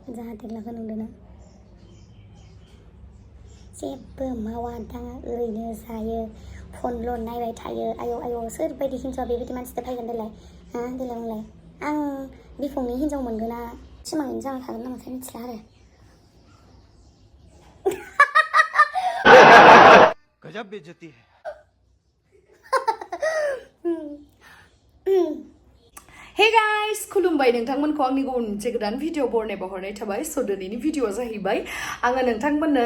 जाहाथे लाखौ नुदोंना जेबो मावा दाङा ओरैनो जायो फनल' नायबाय थायो आयौ आयौ सोरबायदि हिन्जावा बेबायदि मानसिजों फैगोन देलाय देलाय बुंलाय आं बिफंनि हिन्जाव मोनगोना सिमाङैनो जाबाय थागोन नामाथाय मिथिला आरो गजब बेइज्जती है हे गाइस खुलुमबाय नोंथांमोनखौ आंनि गुबुन मोनसे गोदान भिडिअ बरनाय बावहरनाय थाबाय स दिनैनि भिडिअआ जाहैबाय आङो नोंथांमोननो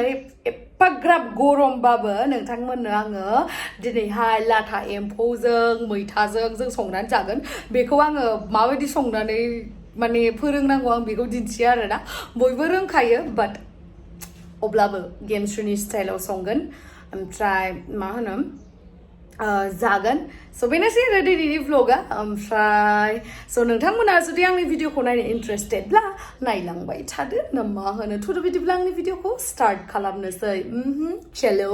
एफाग्राब गरमबाबो नोंथांमोननो आङो दिनैहाय लाथा एम्फौजों मैथाजों जों संनानै जागोन बेखौ आङो माबायदि संनानै माने फोरोंनांगौ आं बेखौ दिन्थियो आरोना बयबो रोंखायो बाट अब्लाबो गेमस्रिनि स्टाइलाव संगोन ओमफ्राय मा होनो जागोन स बेनोसै आरो दिनैनि व्लगा ओमफ्राय स नोंथांमोना जुदि आंनि भिडिअखौ नायनो इन्ट्रेस्टेडब्ला नायलांबाय थादो ना मा होनो थुदो बिदिब्ला आंनि भिडिअखौ स्टार्ट खालामनोसै चलो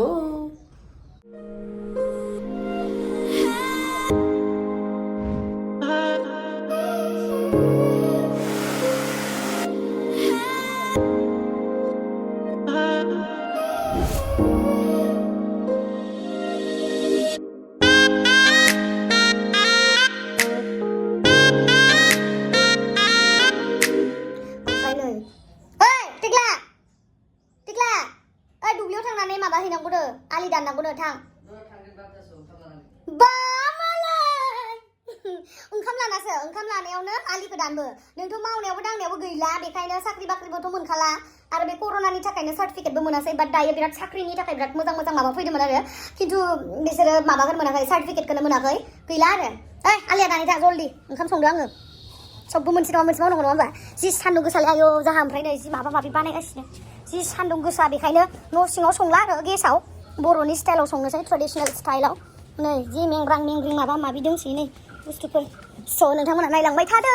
आलि दाननांगौनो थां बा मालाय ओंखाम लानासो ओंखाम लानायावनो आलिखौ दानबो नोंथ' मावनायावबो दांनायावबो गैला बेखायनो साख्रि बाख्रिबोथ' मोनखाला आरो बे कर'नानि थाखायनो सार्टिफिकेटबो मोनासै बाट दायो बिराद साख्रिनि थाखाय बिराद मोजां मोजां माबा फैदोंमोन आरो खिन्थु बिसोरो माबाखौनो मोनाखै सार्टिफिकेटखौनो मोनाखै गैला आरो आलिया दानै था जल्दि ओंखाम संदो आङो सबबो मोनसे नङा मोनसे मावनांगौ नङा होनबा जि सान्दुं गोसालै आयौ जाहा ओमफ्राय नै जि माबा माबि बानायगासिनो जि सान्दुं गोसा बेखायनो न' सिङाव संला आरो गेसाव बर'नि स्टाइलाव संनोसै ट्रेडिसनेल स्टाइलाव नै जि मेंग्रां मेंग्रिं माबा माबि दंसै नै बुस्थुफोर स' नोंथांमोना नायलांबाय थादो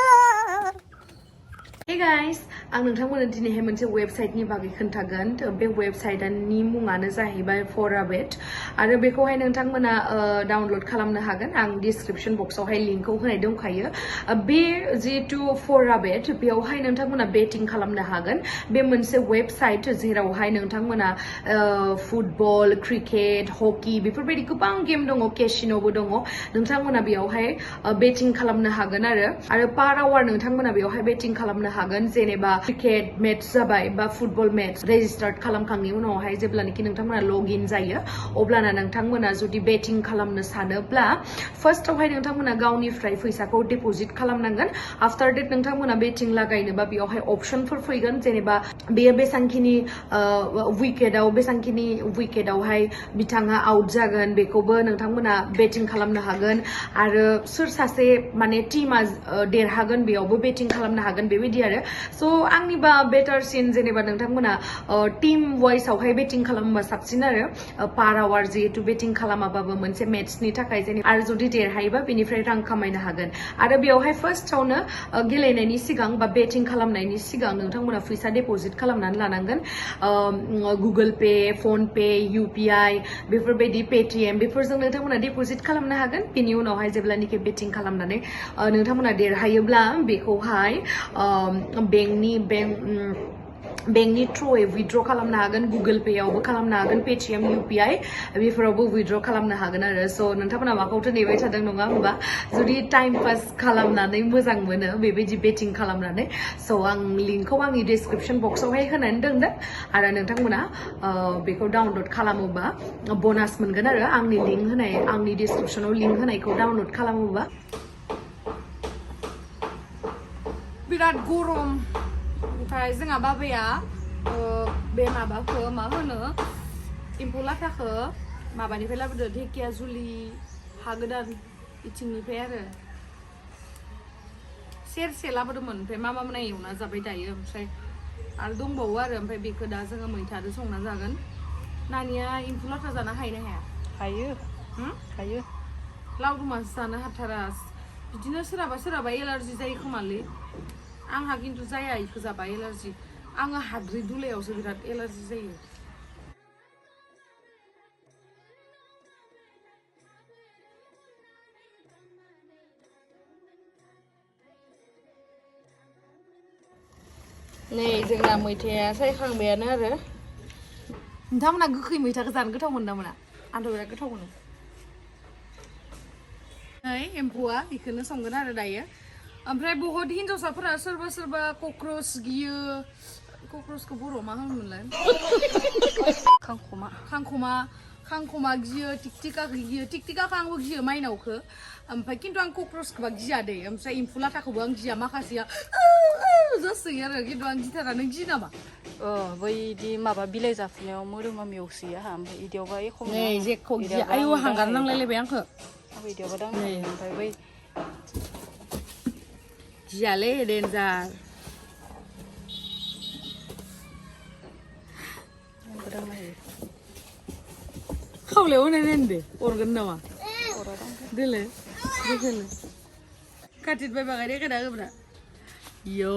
हे गाइस आं नोंथांमोननो दिनैहाय मोनसे वेबसाइटनि बागै खोन्थागोन बे वेबसाइटनि मुङानो जाहैबाय फराबेट आरो बेखौहाय नोंथांमोना डाउनलड खालामनो हागोन आं डिसक्रिपशन बक्सआवहाय लिंकखौ होनाय दंखायो बे जिहेतु फराबेट बेयावहाय नोंथांमोना बेटिं खालामनो हागोन बे मोनसे वेबसाइट जेरावहाय नोंथांमोना फुटबल क्रिकेट हकि बेफोरबायदि गोबां गेम दङ केसिनोबो दङ नोंथांमोना बेयावहाय बेटिं खालामनो हागोन आरो पार आवार नोंथांमोना बेयावहाय बेटिं खालामनो हागोन जेनेबा क्रिकेट मेच जाबाय बा फुटबल मेच रेजिस्टार्ड खालामखांनायनि उनावहाय जेब्लानोखि नोंथांमोना लग इन जायो अब्लाना नोंथांमोना जुदि बेटिं खालामनो सानोब्ला फार्स्टआवहाय नोंथांमोना गावनिफ्राय फैसाखौ डिपजिट खालामनांगोन आफ्टार डेट नोंथांमोना बेटिं लागायनोबा बेयावहाय अपसनफोर फैगोन जेनेबा बेयो बेसांखिनि विकेटआवहाय बिथाङा आउट जागोन बेखौबो नोंथांमोना बेटिं खालामनो हागोन आरो सोर सासे माने टीमा देरहागोन बेयावबो बेटिं खालामनो हागोन बेबायदि आरो स' आंनिबा बेटारसिन जेनेबा नोंथांमोना टीम वाइसआवहाय बेटिं खालामोबा साबसिन आरो पार आवार जिहेतु बेटिं खालामाबाबो मोनसे मेट्सनि थाखाय जेनेबा आरो जुदि देरहायोबा बेनिफ्राय रां खामायनो हागोन आरो बेयावहाय फार्स्टआवनो गेलेनायनि सिगां बा बेटिं खालामनायनि सिगां नोंथांमोना फैसा डिपजिट खालामनानै लानांगोन Google Pay PhonePe UPI बेफोरबायदि पेटिएम बेफोरजों नोंथांमोना डिपजिट खालामनो हागोन बेनि उनावहाय जेब्लानोखि बेटिं खालामनानै नोंथांमोना देरहायोब्ला बेखौहाय बेंकनि थ्रुयै विथड्र खालामनो हागोन गुगोल पे आवबो खालामनो हागोन पेटिएम UPI बेफोरावबो विथड्र खालामनो हागोन आरो स' नोंथांमोना माखौथो नेबाय थादों नङा होमबा जुदि टाइम पास खालामनानै मोजां मोनो बेबायदि बेटिं खालामनानै स' आं लिंकखौ आंनि डिसक्रिपशन बक्सआवहाय होनानै दोनदों आरो नोंथांमोना बेखौ डाउनलड खालामोबा बनास मोनगोन आरो आंनि डिसक्रिपशनाव लिंक होनायखौ डाउनलड खालामोबा बिराद गरम ओमफ्राय जोंहा बाबाया बे माबाखौ मा होनो एम्फौ लाथाखौ माबानिफ्राय लाबोदो ढेकियाजुलि हा गोदान इथिंनिफ्राय आरो सेरसे लाबोदोंमोन ओमफ्राय मा मोना एवना जाबाय दायो ओमफ्राय आरो दंबावो आरो ओमफ्राय बेखौ दा जोङो मैथाजों संना जागोन नानिया एम्फौ लाथा जानो हायो ना हाया हायो लावदुमासो जानो हाथारा बिदिनो सोरहाबा एलार्जि जायो खोमालै आंहा खिन्थु जाया इखौ जाबा एलार्जि आङो हाद्रि दुलायावसो बिराद एलार्जि जायो नै जोंना मैथाया सायखांबायानो आरो नोंथांमोना गोखै मैथाखौ जानो गोथाव मोनो ना मोना आंथ' बिराद गोथाव मोनो नै एम्फौआ बेखौनो संगोन आरो दायो ओमफ्राय बहुत हिन्जावसाफोरा सोरबा सोरबा कक्रोच गियो कक्रोचखौ बर'आव मा होनोमोनलाय खांखमा गियो टिकटिकाखौ गियो टिकटिकाखौ आंबो गियो माइनावखौ ओमफ्राय खिन्थु आं कक्रोचखौबा गिया दे ओमफ्राय एम्फौ लाथाखौबो आं गिया माखासेया जासोयो आरो खिन्थु आं गिथारा नों गियो नामा बैदि माबा बिलाइ जाफुनायाव मोदोमा मेवसोयो हा ओमफ्राय इदियावबा एख' नै जेखौ गिया आयौ हांगार नांलायलायबाय आंखो इदियावबा दांनाय ओमफ्राय बै गियालै डेन्जार आंबो दांनो हायो खावलायाव होनाय नायदो अरगोन नामा अरा दां दोलो दोलो खाथिबाय बागाय देखायना होब्रा यो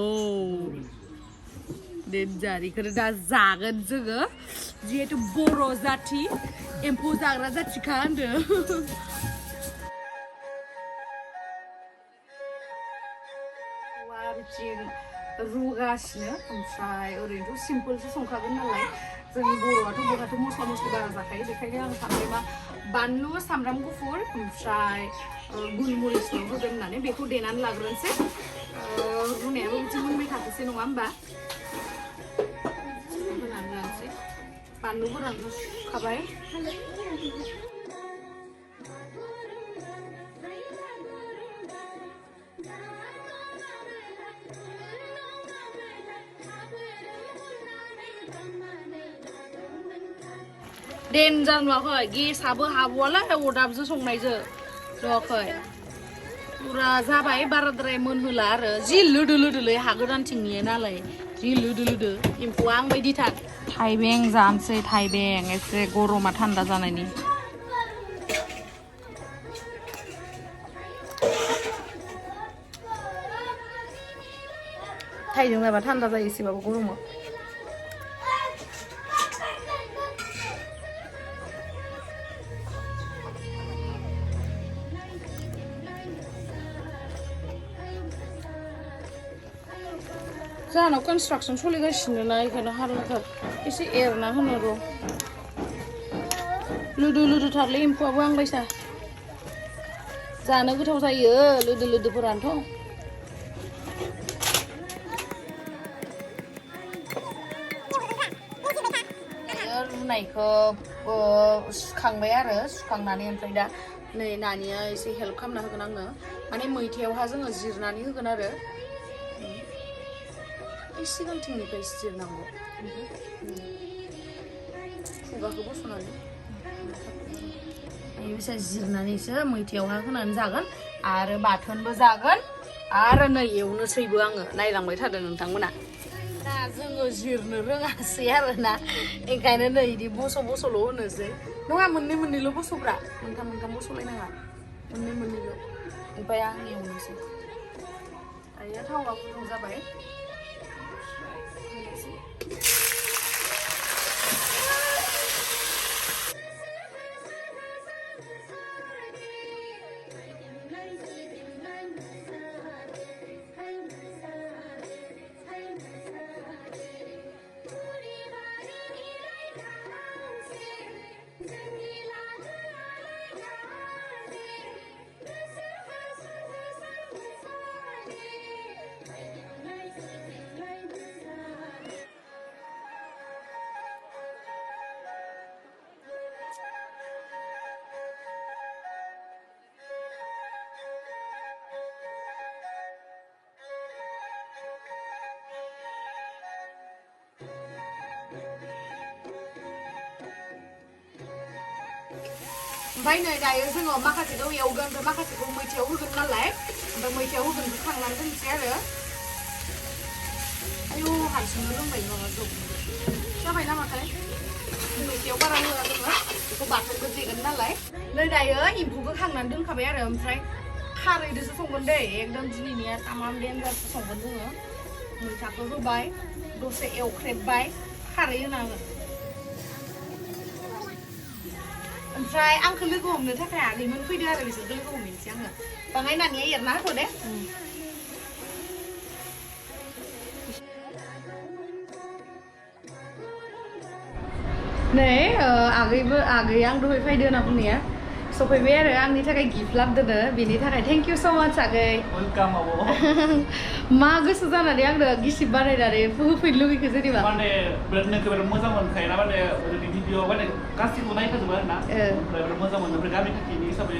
डेन्जार इखौनो दा जागोन जोङो जिहेतु बर' जाथि एम्फौ जाग्रा जाथिखा होनदो रुगासिनो ओमफ्राय ओरैनोथ' सिम्पोलसो संखागोन नालाय जोंनि बर'आथ' बहाथ' मस्ला मस्लि बारा जाखायो बेखायनो आं सानबाय मा बानलु सामब्राम गुफुर ओमफ्राय गुलमरिचल' होगोन होननानै बेखौ देनानै लाग्रोनोसै रुनायाबो बिदि मोनबाय थाथोंसै नङा होमबा होनानै लानोसै बानलु गोरानखौ सुखाबाय डेन्जार नुवाखै गेसाबो हाबवालाय अरदाबजों संनायजों नुवाखै पुरा जाबाय बाराद्राय मोनहोला आरो जि लोदो लोदोलै हा गोदानथिंनिया नालाय जि लोदो लोदो एम्फौआ आंबायदिथार थाइबें जानोसै थाइबें एसे गरमा थान्दा जानायनि थाइजों जाबा थान्दा जायो एसेबाबो गरमाव जाहानाव कनस्ट्राक्सन सोलिगासिनो ना बेखायनो हारलाथार एसे एरना होनो र' लोदो लोदोथारलै एम्फौआबो आंबायसा जानो गोथाव जायो लोदो लोदोफोरानोथ' रुनायखौ सुखांबाय आरो सुखांनानै ओमफ्राय दा नै नानिया एसे हेल्प खालामना होगोन आंनो माने मैथायावहा जोङो जिरनानै होगोन आरो सिगांथिंनिफ्राय जिरनांगौ खुगाखौ बस'नानै बेबायसा जिरनानैसो मैथायावहा होनानै जागोन आरो बाथोनबो जागोन आरो नै एवनोसैबो आङो नायलांबाय थादों नोंथांमोना दा जोङो जिरनो रोङासै आरोना ओंखायनो नै बिदि बसल' होनोसै नङा मोननै मोननैल' बस'ब्रा मोनथाम मोनथाम बस'लायनाङा मोननै मोननैल' ओमफ्राय आं एवनोसै दायो थावा गुदुं जाबाय ओमफ्राय नै दायो जोङो माखासेखौ एवगोन ओमफ्राय माखासेखौ मैथायाव होगोन नालाय ओमफ्राय मैथायाव होगोन खांनानै दोनसै आरो आयौ हारसिंनो रोंबाय माबा जब जाबाय नामाथाय मैथायाव बारा होआ जोङो बेखौ बाथोनबो देगोन नालाय नै दायो एम्फौखौ खांनानै दोनखाबाय आरो ओमफ्राय खारैदोसो संगोन दै एकदम दिनैनिया तामाम डेन्जारसो संगोन जोङो मैथाखौ होबाय दसे एवख्रेबबाय खारै होनांगोन ओमफ्राय आंखौ लोगो हमनो थाखाय आगैमोन फैदो आरो बिसोरखौ लोगो हमहैनोसै आङो बाङाय नानिया एरना होथ' दे नै आगै आं दहाय फैदो होनना बुंनाया सफैबाय आरो आंनि थाखाय गिफ्ट लाबोदों बेनि थाखाय थेंक इउ स' माच आगै वेलकाम आब' मा गोसो जानानै आंनो गिसिब बानायनानै होफैनो लुगैखो जेनेबा माने बिराद नोंखौ बिराद मोजां मोनखायोना माने ओरैनो भिडिअ माने गासिबो नायखाजोबो आरो ना ओमफ्राय बिराद मोजां मोनो ओमफ्राय गामि खाथिनि हिसाबै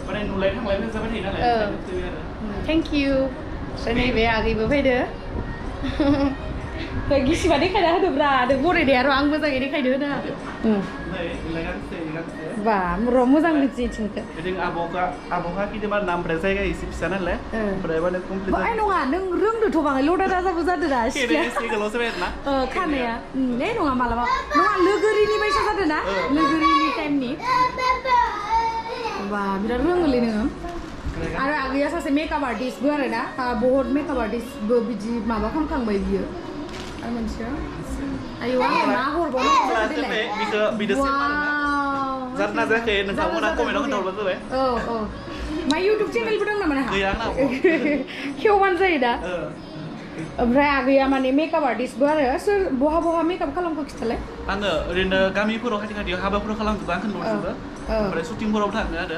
माने नुलाय थांलाय जाबाय थायो नालाय फैबाय आरो थेंक इउ नैबे आगैबो फैदो गिसिबा देखायना होदोब्रा नों बरायनाया आरो आं मोजाङै देखायनो होनो हादो बा र' मोजां मिथिनोखो बिदिनो आब'हा किदेबा नाम ओमफ्राय जायगा एसे फिसा नालाय ओमफ्राय माने कमप्लिट आय नङा नों रोंदोथ' बाङाय लदा दाजाबो जादों दा सिख्लाया एसे गोलाव जाबाय आरो ना खानाया नङा मालाबा नङा लोगोरिनि बायसा जादों ना लोगोरिनि टाइमनि बा बिराद रोङोलै नोङो आरो आगैया सासे मेकआप आर्टिस्टबो आरो ना बहुत मेकआप आर्टिस्टबो बिदि माबा खालामखांबाय बियो आरो मोनसेया आयौ आं मा हरबावनांगौ देलाय जारना जायाखै नोंथांमोना कमेन्टआव खोन्थाहरबानो जाबाय औ मा इउटुब चेनेलबो दं नामा नोंहा गैया आंना खेवबानो जायो दा ओमफ्राय आगैया माने मेकआप आर्टिस्टबो आरो सोर बहा मेकआप खालामखो खिथालाय आङो ओरैनो गामिफोराव खाथियाव हाबाफोराव खालामजोबो आं खोन्थाहरजोबो ओमफ्राय शुटिंफोराव थाङो आरो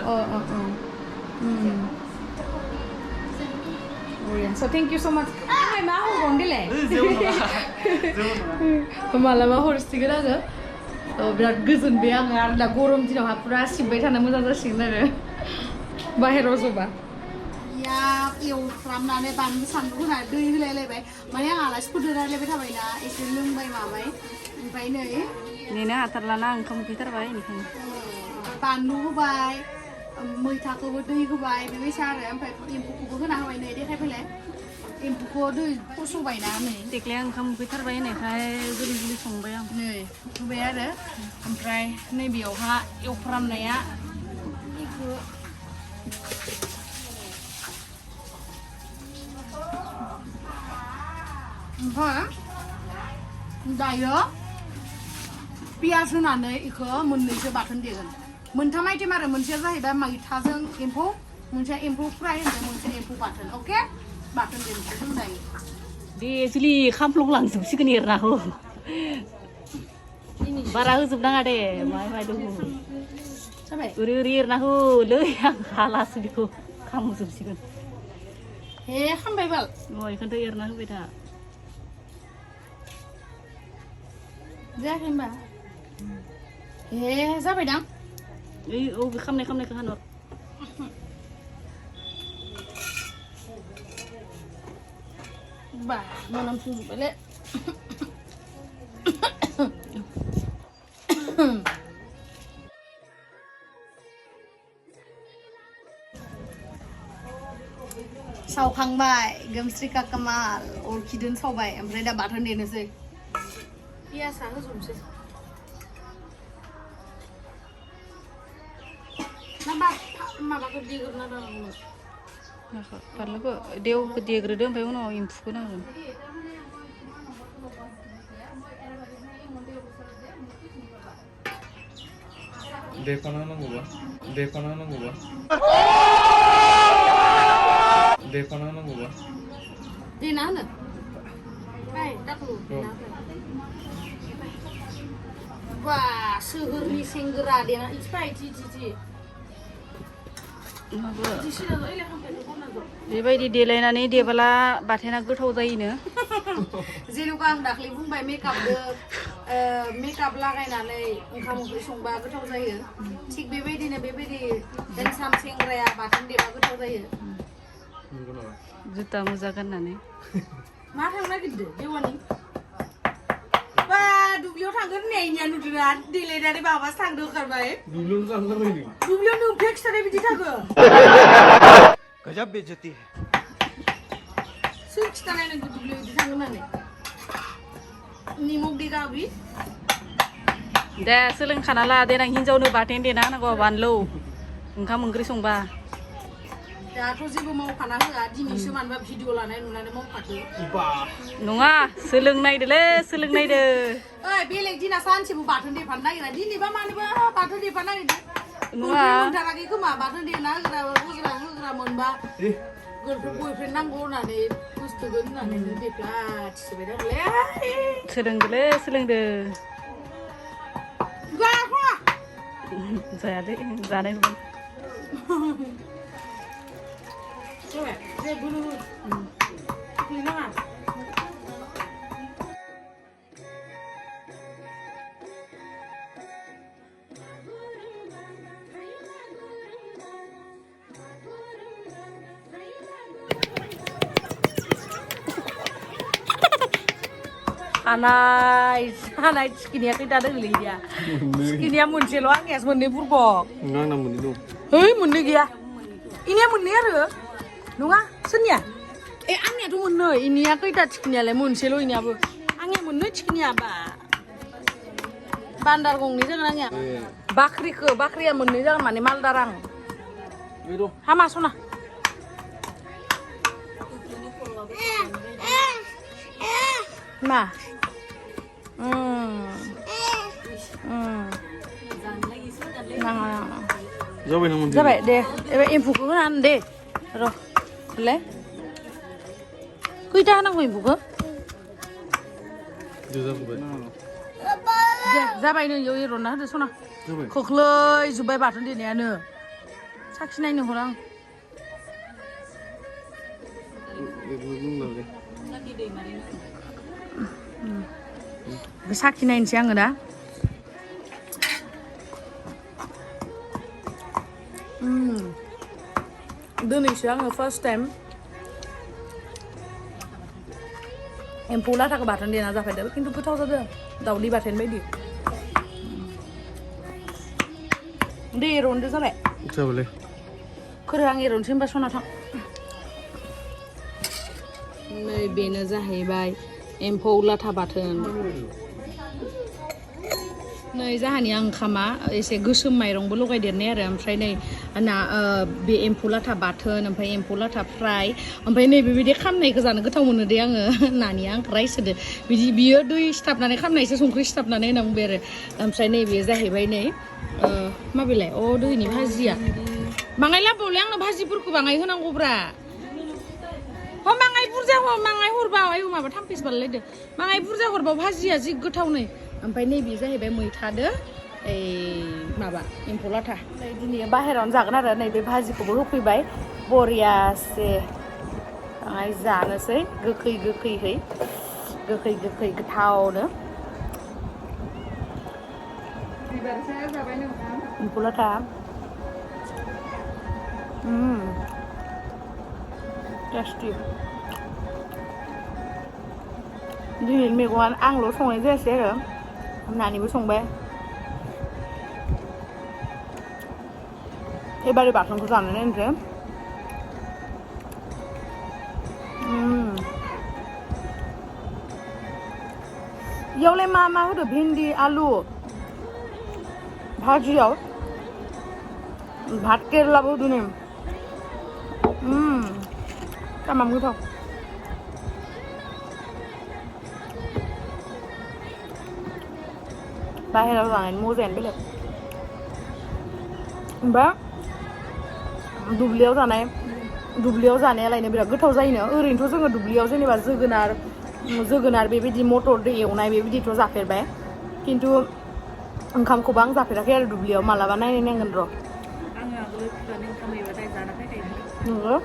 So thank you so much. आंलाय मा हरबावनो देलाय जेबो नङा मालाबा हरसिगोन आङो बिराद गोजोनबाय आङो आरो दा गरम दिनावहा पुरा सिबबाय थानो मोजां जासिगोन आरो बाहेराव जबा एवफ्रामनानै बानलु सानलु होनानै दै होलायलायबाय माने आं आलासिफोरजों रायलायबाय थाबायना एसे लोंबाय माबाय ओमफ्राय नै नेनो हाथारलाना ओंखाम उखैथारबाय बेनिखायनो बानलु होबाय मैथाखौबो दै होबाय बेबायसा आरो ओमफ्राय एम्फौखौबो होना होबाय नै देखायफैलाय एम्फौखौ दै फस'बायना नै देख्लाया ओंखाम उखैथारबाय होननायखाय गोरलै गोरलै संबाय आं नै होबाय आरो ओमफ्राय नैबेयावहा एवफ्रामनाया बेखौ ओमफ्राय दायो पियाज होनानै बेखौ मोननैसो बाथोन देगोन मोनथाम आइटेम आरो मोनसेया जाहैबाय मैथाजों एम्फौ मोनसेया एम्फौ फ्राय होनदों मोनसे एम्फौ बाथोन अके बाथोन देनोसै जों दायो दे जुलि खामफ्लंलांजोबसिगोन एरनाखौ बारा होजोबनाङा दे माय दङ जाबाय ओरै एरना होलै आं हालासो बेखौ खामजोबसिगोन हे खामबाय बाल बेखौनोथ' एरना होबाय था जायाखै होनबा हे जाबायदां ओइ औ बे खामनायखौ हानहर बा मोनामसुजोब्बायलै सावखांबाय गोमस्रिका कामाल अरखिदों सावबाय ओमफ्राय दा बाथोन देनोसै पियासा होजोबनोसै ना माबाखौ देग्रोना दोननांगौ बानलुखौ देवखौ देग्रोदो ओमफ्राय उनाव एम्फौखौ नांगोन देखना नांगौबा देना होनो बाय दाखु बा सोहोरनि सेंग्रा देना इथिफाय इथि बेबायदि देलायनानै देबोला बाथोना गोथाव जायोनो जेनेबा आं दाख्लै बुंबाय मेकआप लागायनानै ओंखाम ओंख्रि संबा गोथाव जायो थिग बेबायदिनो बेबायदि हेन्डसाम सेंग्राया बाथोन देबा गोथाव जायो जुथा मोजा गाननानै मा थांनो नागिरदो देवानि बा दुब्लियाव थांगोन होननाया नुदोंना देलायनानै माबासो थांदो ओंखारबाय दुब्लियाव नुफेर खिथानाय बिदि थाङो गजब बेइज्जती है सोर खिथानाय नोंखौ दुब्लियाव बिदि थाङो होननानै निमक दे गाबि दे सोलोंखाना ला देनां हिनजावनो बाथोन देना होनांगौ बानलु ओंखाम ओंख्रि संबा दाथ' जेबो मावखाना होआ दिनैसो मानोबा भिडिअ लानाय नुनानै मावखादो नङा सोलोंनायदोलै सोलोंनायदो ओइ बेलेग दिना सानसेबो बाथोन देफानो नागिरा दिनैबा मानोबा बाथोन देफानो नागिरदों नङा मोनथाराखै खोमा बाथोन देना होग्रा मोनबा गर्लफ्रेन्ड बयफ्रेन्ड नांगौ होननानै बुस्थुगोन होननानै देफ्ला थिसोबाय दाबोलै सोलोंदोलै सोलोंदो जाया दे जानाय नङा हानाय चिकिनिया खैथा दोंलै इनिया चिकिनिया मोनसेल' आंनियासो मोननै बुरबक आंना मोननै दं है मोननै गैया इनिया मोननै आरो नङा सोरनिया आंनियाथ' मोननै इनिया खैथा चिकिनियालाय मोनसेल' इनियाबो आंनिया मोननै चिकिनिया बान्दार गंनै जागोन आंनिया बाख्रिया मोननै जागोन माने मालदार आं हामा सना मा जाबाय दे एबार एम्फौखौ होनानै दे र' हरलाय खैथा होनांगौ एम्फौखौ दे जाबाय नै इयाव एर'ना होदो सना खोख्लैजोब्बाय बाथोन देनायानो साखिनायनो हर आं साखिनायनोसै आङो दा दिनैसो आङो फार्स्ट टाइम एम्फौ लाथाखौ बाथोन देना जाफैदों खिन्थु गोथाव जादों दावदै बाथोन बायदि दे एर'नदो जाबाय खोरो आं एर'नसै होनबा सना थां नै बेनो जाहैबाय एम्फौ लाथा बाथोन नै जाहानिया ओंखामा एसे गोसोम माइरंबो लगायदेरनाय आरो ओमफ्राय नै ना बे एम्फौ लाथा बाथोन ओमफ्राय एम्फौ लाथा फ्राय ओमफ्राय नै बेबायदि खामनायखौ जानो गोथाव मोनो दे आङो नानिया आंखौ राइस होदो बिदि बियो दै सिथाबनानै खामनायसो संख्रि सिथाबनानै होनना बुंबाय आरो ओमफ्राय नै बेयो जाहैबाय नै माबेलाय दैनि भाजिया बाङाय लाबोबावलै आंनो भाजिफोरखौ बाङाय होनांगौब्रा बाङाय बुरजा बाङाय हरबा माबा थाम्फैसो बालायलायदो बाङाय बुरजा हरबा भाजिया जि गोथाव नै ओमफ्राय नैबे जाहैबाय मैथादो माबा एम्फौ लाथा दिनै बाहेरावनो जागोन आरो नैबे भाजिखौबो होफैबाय बरियासे बाङाय जानोसै गोखैहै गोथावनो एम्फौ लाथा टेस्टि दिनै मैगङा आंल' संनाय जायासै आरो नानिबो संबाय एबारे बाथोनखौ जानानै नायनोसै इयावलाय मा होदो भिन्दी आलु भाजियाव भात केरेलाबो होदो नै तामाम गोथाव बाहेरायाव जानायनि मजायानो बेलेग ओमफ्राय दुब्लियाव जानायालायनो बिराद गोथाव जायोनो ओरैनोथ' जोङो दुब्लियाव जेनेबा जोगोनार बेबायदि मटरदो एवनाय बेबायदिथ' जाफेरबाय खिन्थु ओंखामखौबो आं जाफेराखै आरो दुब्लियाव मालाबा नायनांगोन र' नंगौ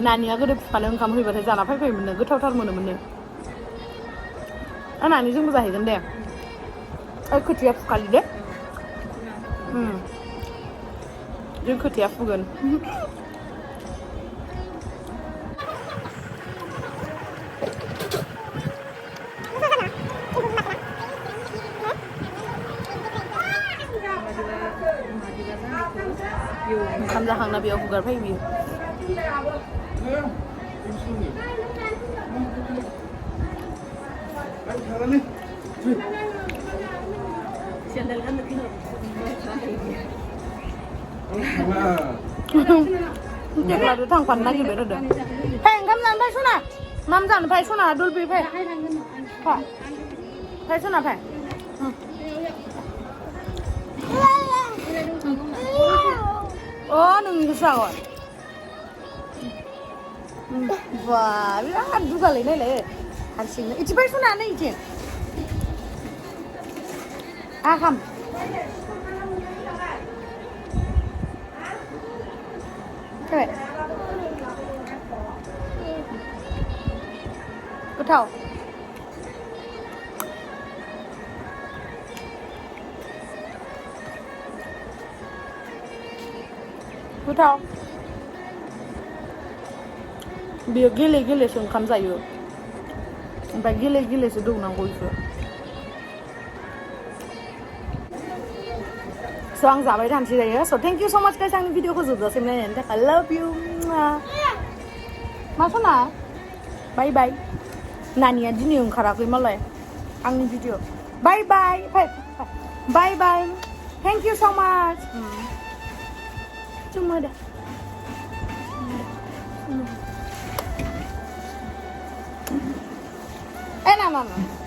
नानिया गोदो बिफानो ओंखाम होयोबाथाय जाना फैफायोमोननो गोथावथार मोनोमोननो नानि जोंबो जाहैगोन दे खोथिया फुखालि दे जों खोथिया फुगोन ओंखाम जाखांना बेयाव हुगारफायो बियो देग्लायथ' थांफानो नागिरबाय रोदो फै ओंखाम जानो फै सना माम जानो फै सना दुलबि फै फै सना फै नोंनिखौसो जागोन बा बिराद दुगालै नायलाय हारसिंनो इथि फै सना नै इथिं Khăm cái này cứ thầu biar gile sungkam zayu sampai gile sedung nang itu so ang zabai tham chi đấy so thank you so much guys ang video ko giúp xem này I love you masana bye bye nani di ni khara ko malai ang video bye bye bye bye thank you so much cuma dah enak mama